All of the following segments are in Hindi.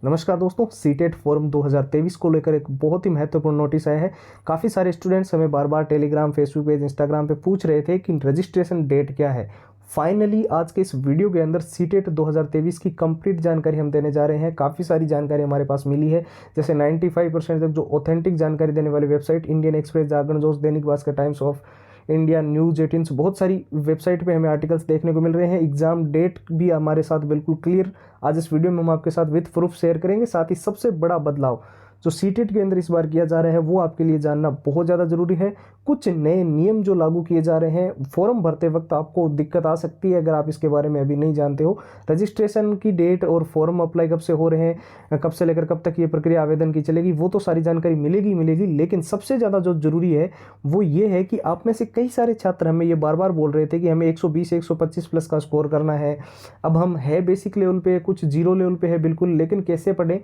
नमस्कार दोस्तों, सीटेट फॉर्म 2023 को लेकर एक बहुत ही महत्वपूर्ण नोटिस आया है। काफ़ी सारे स्टूडेंट्स हमें बार बार टेलीग्राम, फेसबुक पेज, इंस्टाग्राम पे पूछ रहे थे कि रजिस्ट्रेशन डेट क्या है। फाइनली आज के इस वीडियो के अंदर सीटेट 2023 की कंप्लीट जानकारी हम देने जा रहे हैं। काफ़ी सारी जानकारी हमारे पास मिली है, जैसे 95% तक जो ऑथेंटिक जानकारी देने वाली वेबसाइट इंडियन एक्सप्रेस, जागरण जोश, Dainik Bhaskar, times of India, news 18, बहुत सारी वेबसाइट पे हमें आर्टिकल्स देखने को मिल रहे हैं। एग्जाम डेट भी हमारे साथ बिल्कुल क्लियर आज इस वीडियो में हम आपके साथ विद प्रूफ शेयर करेंगे। साथ ही सबसे बड़ा बदलाव जो सीटेट के अंदर इस बार किया जा रहा है वो आपके लिए जानना बहुत ज़्यादा ज़रूरी है। कुछ नए नियम जो लागू किए जा रहे हैं, फॉर्म भरते वक्त आपको दिक्कत आ सकती है अगर आप इसके बारे में अभी नहीं जानते हो। रजिस्ट्रेशन की डेट और फॉर्म अप्लाई कब से हो रहे हैं, कब से लेकर कब तक ये प्रक्रिया आवेदन की चलेगी, वो तो सारी जानकारी मिलेगी। लेकिन सबसे ज़्यादा जो जरूरी है वो ये है कि आप में से कई सारे छात्र हमें ये बार बार बोल रहे थे कि हमें 120 125 प्लस का स्कोर करना है। अब हम है बेसिक लेवल पे, कुछ जीरो लेवल पे है बिल्कुल, लेकिन कैसे पढ़ें।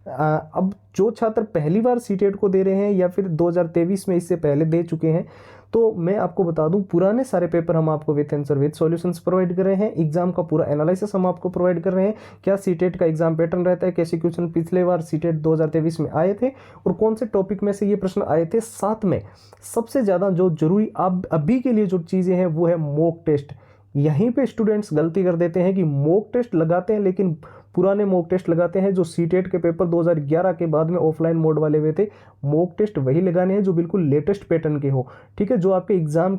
अब जो छात्र पहली बार सीटेट को दे रहे हैं या फिर 2023 में इससे पहले दे चुके हैं, तो मैं आपको बता दूं पुराने सारे पेपर हम आपको with answer with solutions provide कर रहे हैं। एग्जाम का पूरा एनालिसिस हम आपको प्रोवाइड कर रहे हैं। क्या सीटेट का एग्जाम पैटर्न रहता है, कैसे क्वेश्चन पिछले बार सीटेट 2023 में आए थे और कौन से टॉपिक में से ये प्रश्न आए थे। साथ में सबसे ज़्यादा जो जरूरी अब अभी के लिए जो चीज़ें हैं वो है मॉक टेस्ट। यहीं पे स्टूडेंट्स गलती कर देते हैं कि मॉक टेस्ट लगाते हैं, लेकिन पुराने मॉक टेस्ट लगाते हैं जो सीटेट के पेपर 2011 के बाद में ऑफलाइन मोड वाले हुए थे। मॉक टेस्ट वही लगाने हैं जो बिल्कुल लेटेस्ट पैटर्न के हो, ठीक है, जो आपके एग्जाम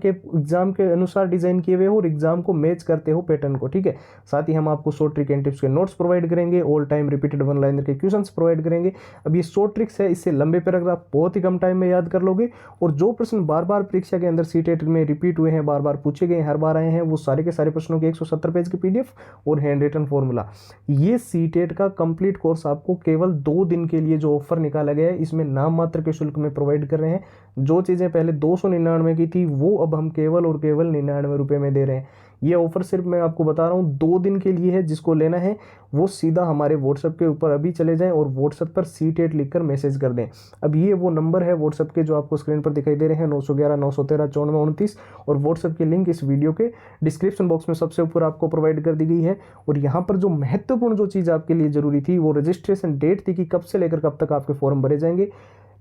के अनुसार डिजाइन किए हुए हो और एग्जाम को मैच करते हो पैटर्न को, ठीक है। साथ ही हम आपको शॉर्ट ट्रिक एंड टिप्स के नोट्स प्रोवाइड करेंगे, all time repeated one liner के क्वेश्चंस प्रोवाइड करेंगे। अब ये शॉर्ट ट्रिक्स है, इससे लंबे पैराग्राफ बहुत ही कम टाइम में याद कर लोगे और जो प्रश्न बार बार परीक्षा के अंदर सीटेट में रिपीट हुए हैं, बार बार पूछे गए, हर बार आए हैं, वो सारे के सारे प्रश्नों के 170 पेज की पीडीएफ और हैंड रिटन फॉर्मूला। ये सीटेट का कंप्लीट कोर्स आपको केवल 2 दिन के लिए जो ऑफर निकाला गया है, इसमें नाम मात्र के शुल्क में प्रोवाइड कर रहे हैं। जो चीजें पहले 299 की थी वो अब हम केवल और केवल 99 रुपए में दे रहे हैं। ये ऑफर सिर्फ मैं आपको बता रहा हूँ 2 दिन के लिए है। जिसको लेना है वो सीधा हमारे व्हाट्सएप के ऊपर अभी चले जाएं और व्हाट्सएप पर सीटेट लिखकर मैसेज कर दें। अब ये वो नंबर है व्हाट्सएप के जो आपको स्क्रीन पर दिखाई दे रहे हैं, 911 913 9429, और व्हाट्सएप की लिंक इस वीडियो के डिस्क्रिप्शन बॉक्स में सबसे ऊपर आपको प्रोवाइड कर दी गई है। और यहाँ पर जो महत्वपूर्ण जो चीज़ आपके लिए जरूरी थी वो रजिस्ट्रेशन डेट थी कि कब से लेकर कब तक आपके फॉर्म भरे जाएंगे।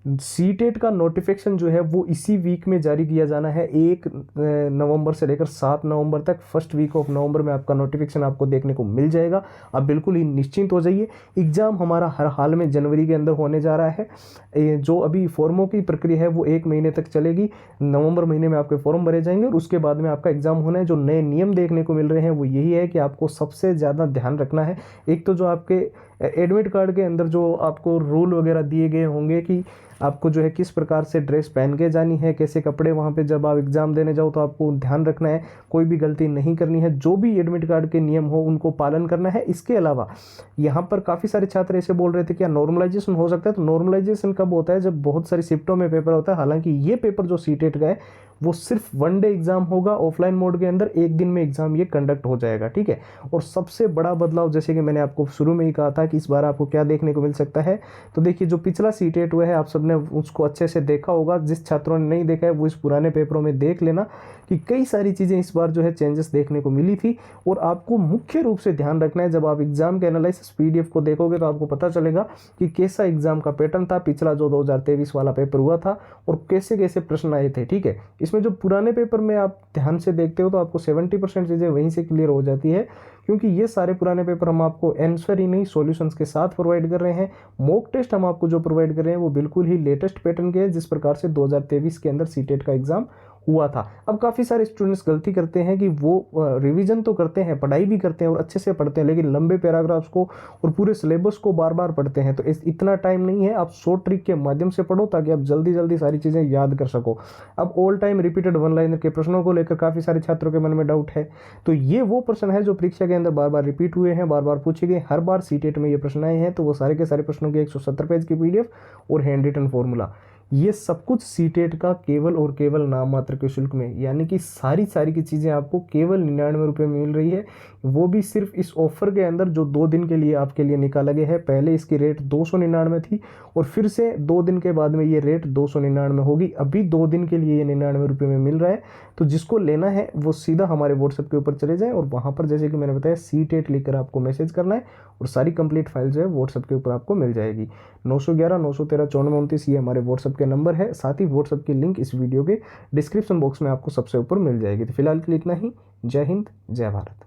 सीटेट का नोटिफिकेशन जो है वो इसी वीक में जारी किया जाना है। 1 नवंबर से लेकर 7 नवंबर तक, फर्स्ट वीक ऑफ नवंबर में आपका नोटिफिकेशन आपको देखने को मिल जाएगा। आप बिल्कुल ही निश्चिंत हो जाइए। एग्जाम हमारा हर हाल में जनवरी के अंदर होने जा रहा है। जो अभी फॉर्मों की प्रक्रिया है वो 1 महीने तक चलेगी। नवंबर महीने में आपके फॉर्म भरे जाएंगे और उसके बाद में आपका एग्जाम होना है। जो नए नियम देखने को मिल रहे हैं वो यही है कि आपको सबसे ज़्यादा ध्यान रखना है, एक तो जो आपके एडमिट कार्ड के अंदर जो आपको रूल वगैरह दिए गए होंगे कि आपको जो है किस प्रकार से ड्रेस पहन के जानी है, कैसे कपड़े वहाँ पे जब आप एग्जाम देने जाओ तो आपको ध्यान रखना है, कोई भी गलती नहीं करनी है। जो भी एडमिट कार्ड के नियम हो उनको पालन करना है। इसके अलावा यहाँ पर काफ़ी सारे छात्र ऐसे बोल रहे थे क्या नॉर्मलाइजेशन हो सकता है, तो नॉर्मलाइजेशन कब होता है, जब बहुत सारी शिफ्टों में पेपर होता है। हालांकि ये पेपर जो सीटेट का है वो सिर्फ 1 डे एग्जाम होगा ऑफलाइन मोड के अंदर, 1 दिन में एग्जाम ये कंडक्ट हो जाएगा, ठीक है। और सबसे बड़ा बदलाव, जैसे कि मैंने आपको शुरू में ही कहा था कि इस बार आपको क्या देखने को मिल सकता है, तो देखिए जो पिछला सीटेट हुआ है आप सबने उसको अच्छे से देखा होगा। जिस छात्रों ने नहीं देखा है वो इस पुराने पेपरों में देख लेना कि कई सारी चीज़ें इस बार जो है चेंजेस देखने को मिली थी। और आपको मुख्य रूप से ध्यान रखना है, जब आप एग्जाम के एनालिसिस पीडीएफ को देखोगे तो आपको पता चलेगा कि कैसा एग्जाम का पैटर्न था पिछला जो 2023 वाला पेपर हुआ था और कैसे कैसे प्रश्न आए थे, ठीक है। इसमें जो पुराने पेपर में आप ध्यान से देखते हो तो आपको 70% चीज़ें वहीं से क्लियर हो जाती है, क्योंकि ये सारे पुराने पेपर हम आपको आंसर ही नहीं सॉल्यूशंस के साथ प्रोवाइड कर रहे हैं। मॉक टेस्ट हम आपको जो प्रोवाइड कर रहे हैं वो बिल्कुल ही लेटेस्ट पैटर्न के हैं, जिस प्रकार से 2023 के अंदर सीटेट का एग्जाम हुआ था। अब काफ़ी सारे स्टूडेंट्स गलती करते हैं कि वो रिवीजन तो करते हैं, पढ़ाई भी करते हैं और अच्छे से पढ़ते हैं, लेकिन लंबे पैराग्राफ्स को और पूरे सिलेबस को बार बार पढ़ते हैं। तो इतना टाइम नहीं है, आप शॉर्ट ट्रिक के माध्यम से पढ़ो ताकि आप जल्दी जल्दी सारी चीज़ें याद कर सको। अब all time repeated one liner के प्रश्नों को लेकर काफ़ी सारे छात्रों के मन में डाउट है, तो ये वो प्रश्न है जो परीक्षा के अंदर बार बार रिपीट हुए हैं, बार बार पूछे गए, हर बार सीटेट में ये प्रश्न आए हैं। तो वो सारे के सारे प्रश्नों के 170 पेज की पीडीएफ और हैंड रिटन फॉर्मूला, ये सब कुछ सीटेट का केवल और केवल नाम मात्र के शुल्क में, यानी कि सारी की चीज़ें आपको केवल 99 रुपये में मिल रही है, वो भी सिर्फ इस ऑफर के अंदर जो 2 दिन के लिए आपके लिए निकाला गया है। पहले इसकी रेट 299 थी और फिर से 2 दिन के बाद में ये रेट 299 होगी। अभी 2 दिन के लिए ये 99 रुपये में मिल रहा है। तो जिसको लेना है वो सीधा हमारे व्हाट्सएप के ऊपर चले जाएं और वहाँ पर जैसे कि मैंने बताया सीटेट लिखकर आपको मैसेज करना है और सारी कंप्लीट फाइल जो है व्हाट्सएप के ऊपर आपको मिल जाएगी। 911 913 9429 ये हमारे व्हाट्सएप के नंबर है। साथ ही व्हाट्सएप की लिंक इस वीडियो के डिस्क्रिप्शन बॉक्स में आपको सबसे ऊपर मिल जाएगी। तो फिलहाल के लिए इतना ही। जय हिंद, जय भारत।